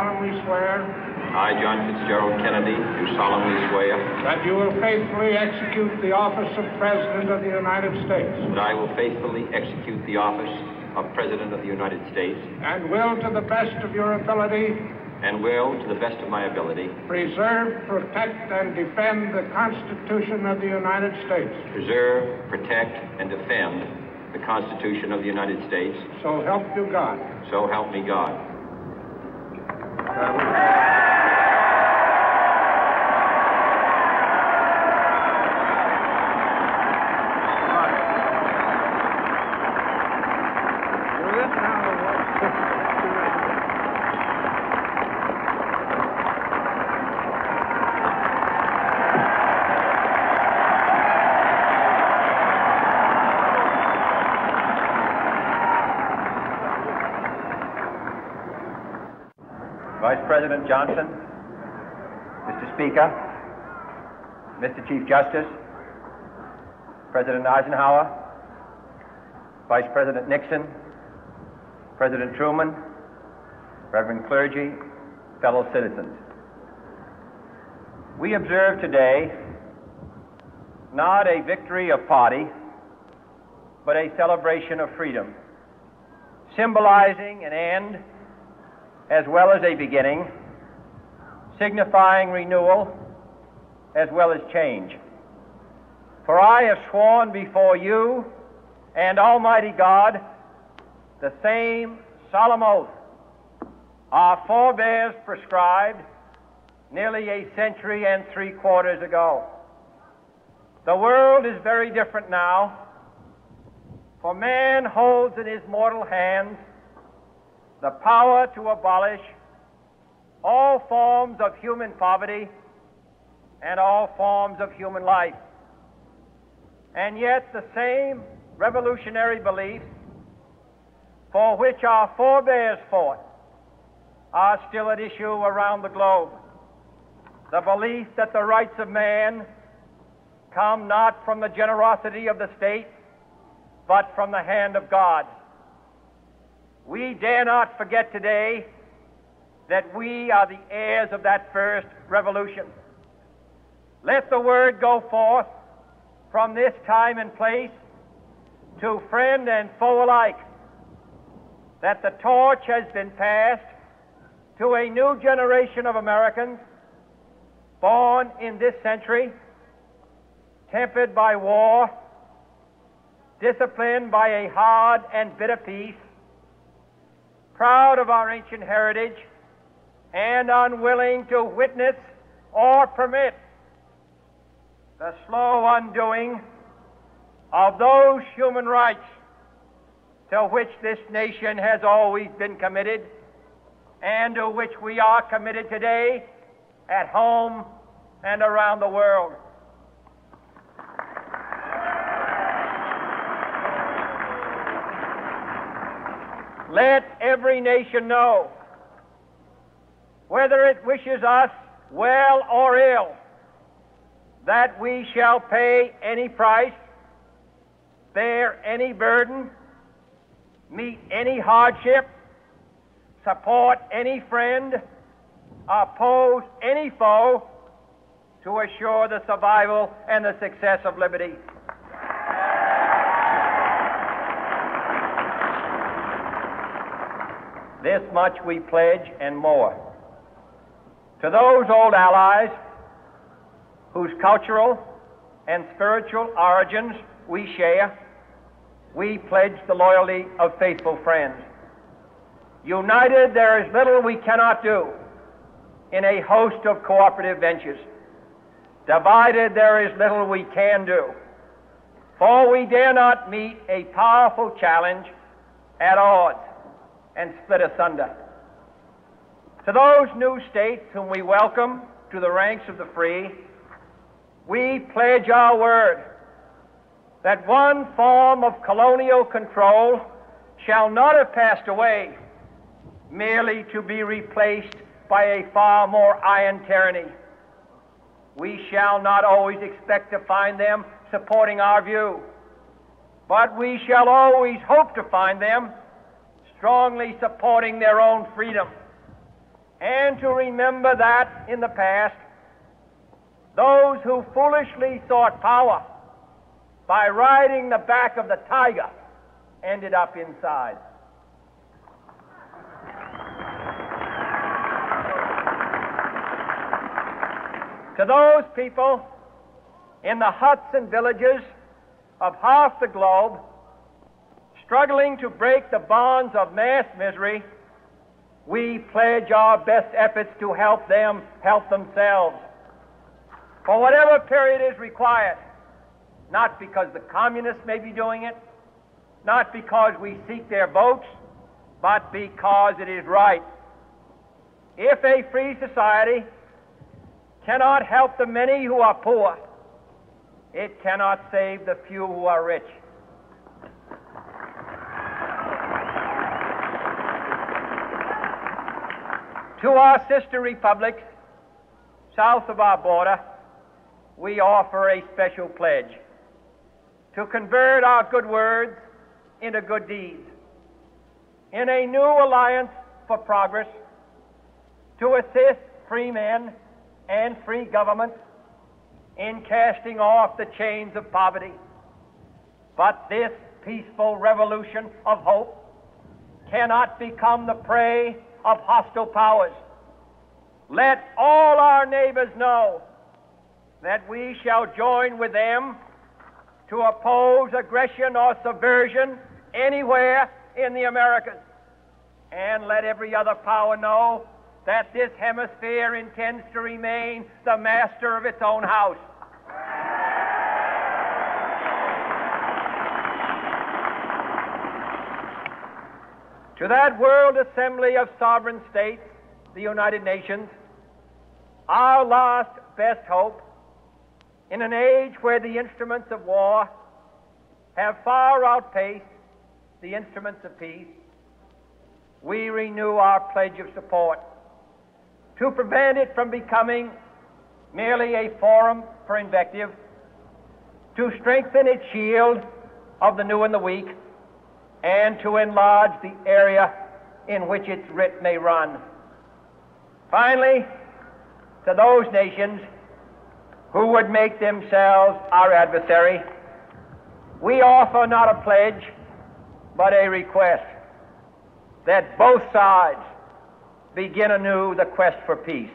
solemnly swear I, John Fitzgerald Kennedy, do solemnly swear that you will faithfully execute the office of President of the United States that I will faithfully execute the office of President of the United States and will, to the best of your ability, and will, to the best of my ability, preserve, protect, and defend the Constitution of the United States. preserve, protect, and defend the Constitution of the United States. So help you God. So help me God. Vice President Johnson, Mr. Speaker, Mr. Chief Justice, President Eisenhower, Vice President Nixon, President Truman, Reverend clergy, fellow citizens. We observe today not a victory of party, but a celebration of freedom, symbolizing an end as well as a beginning, signifying renewal as well as change. For I have sworn before you and Almighty God the same solemn oath our forebears prescribed nearly a century and 3/4 ago. The world is very different now, for man holds in his mortal hands the power to abolish all forms of human poverty and all forms of human life. And yet the same revolutionary beliefs for which our forebears fought are still at issue around the globe. The belief that the rights of man come not from the generosity of the state, but from the hand of God. We dare not forget today that we are the heirs of that first revolution. Let the word go forth from this time and place to friend and foe alike that the torch has been passed to a new generation of Americans born in this century, tempered by war, disciplined by a hard and bitter peace, proud of our ancient heritage, and unwilling to witness or permit the slow undoing of those human rights to which this nation has always been committed and to which we are committed today at home and around the world. Let every nation know, whether it wishes us well or ill, that we shall pay any price, bear any burden, meet any hardship, support any friend, oppose any foe to assure the survival and the success of liberty. This much we pledge and more. To those old allies whose cultural and spiritual origins we share, we pledge the loyalty of faithful friends. United, there is little we cannot do in a host of cooperative ventures. Divided, there is little we can do, for we dare not meet a powerful challenge at odds and split asunder. To those new states whom we welcome to the ranks of the free, we pledge our word that one form of colonial control shall not have passed away merely to be replaced by a far more iron tyranny. We shall not always expect to find them supporting our view, but we shall always hope to find them strongly supporting their own freedom. and to remember that in the past, those who foolishly sought power by riding the back of the tiger ended up inside. To those people in the huts and villages of half the globe struggling to break the bonds of mass misery, we pledge our best efforts to help them help themselves for whatever period is required, not because the communists may be doing it, not because we seek their votes, but because it is right. If a free society cannot help the many who are poor, it cannot save the few who are rich. To our sister republics south of our border, we offer a special pledge to convert our good words into good deeds, in a new alliance for progress, to assist free men and free governments in casting off the chains of poverty. But this peaceful revolution of hope cannot become the prey of hostile powers. Let all our neighbors know that we shall join with them to oppose aggression or subversion anywhere in the Americas. And let every other power know that this hemisphere intends to remain the master of its own house. To that World Assembly of Sovereign States, the United Nations, our last best hope, in an age where the instruments of war have far outpaced the instruments of peace, we renew our pledge of support to prevent it from becoming merely a forum for invective, to strengthen its shield of the new and the weak, and to enlarge the area in which its writ may run. Finally, to those nations who would make themselves our adversary, we offer not a pledge, but a request that both sides begin anew the quest for peace.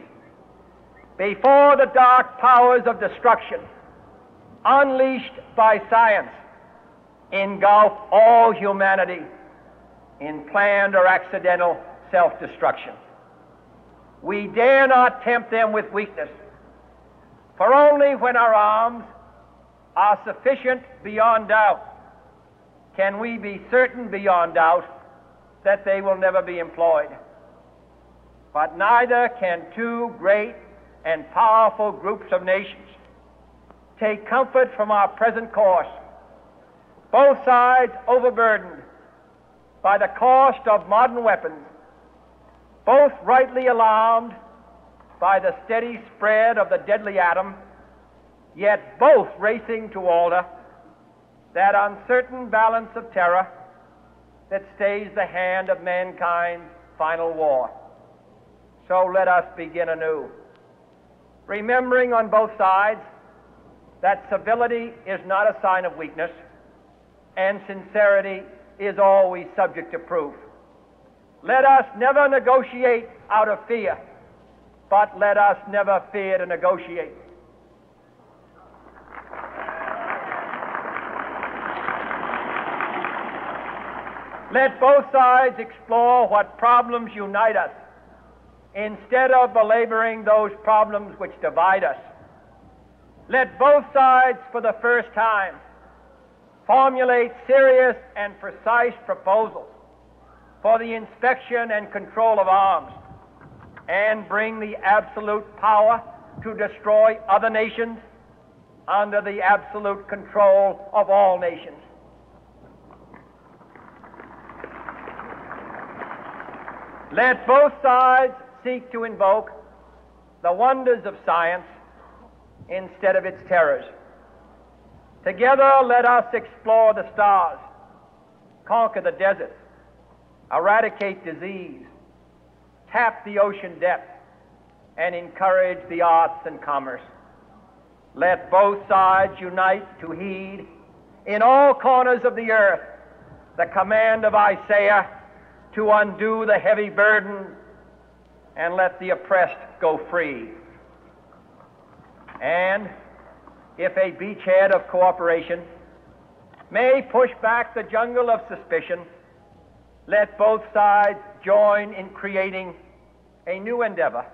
Before the dark powers of destruction, unleashed by science, engulf all humanity in planned or accidental self-destruction, we dare not tempt them with weakness, for only when our arms are sufficient beyond doubt can we be certain beyond doubt that they will never be employed. But neither can two great and powerful groups of nations take comfort from our present course, both sides overburdened by the cost of modern weapons, both rightly alarmed by the steady spread of the deadly atom, yet both racing to alter that uncertain balance of terror that stays the hand of mankind's final war. So let us begin anew, remembering on both sides that civility is not a sign of weakness, and sincerity is always subject to proof. Let us never negotiate out of fear, but let us never fear to negotiate. Let both sides explore what problems unite us, instead of belaboring those problems which divide us. Let both sides, for the first time, formulate serious and precise proposals for the inspection and control of arms, and bring the absolute power to destroy other nations under the absolute control of all nations. Let both sides seek to invoke the wonders of science instead of its terrors. Together, let us explore the stars, conquer the deserts, eradicate disease, tap the ocean depth, and encourage the arts and commerce. Let both sides unite to heed in all corners of the earth the command of Isaiah to undo the heavy burden and let the oppressed go free. And if a beachhead of cooperation may push back the jungle of suspicion, let both sides join in creating a new endeavor,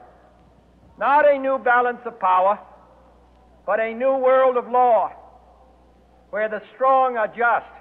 not a new balance of power, but a new world of law, where the strong are just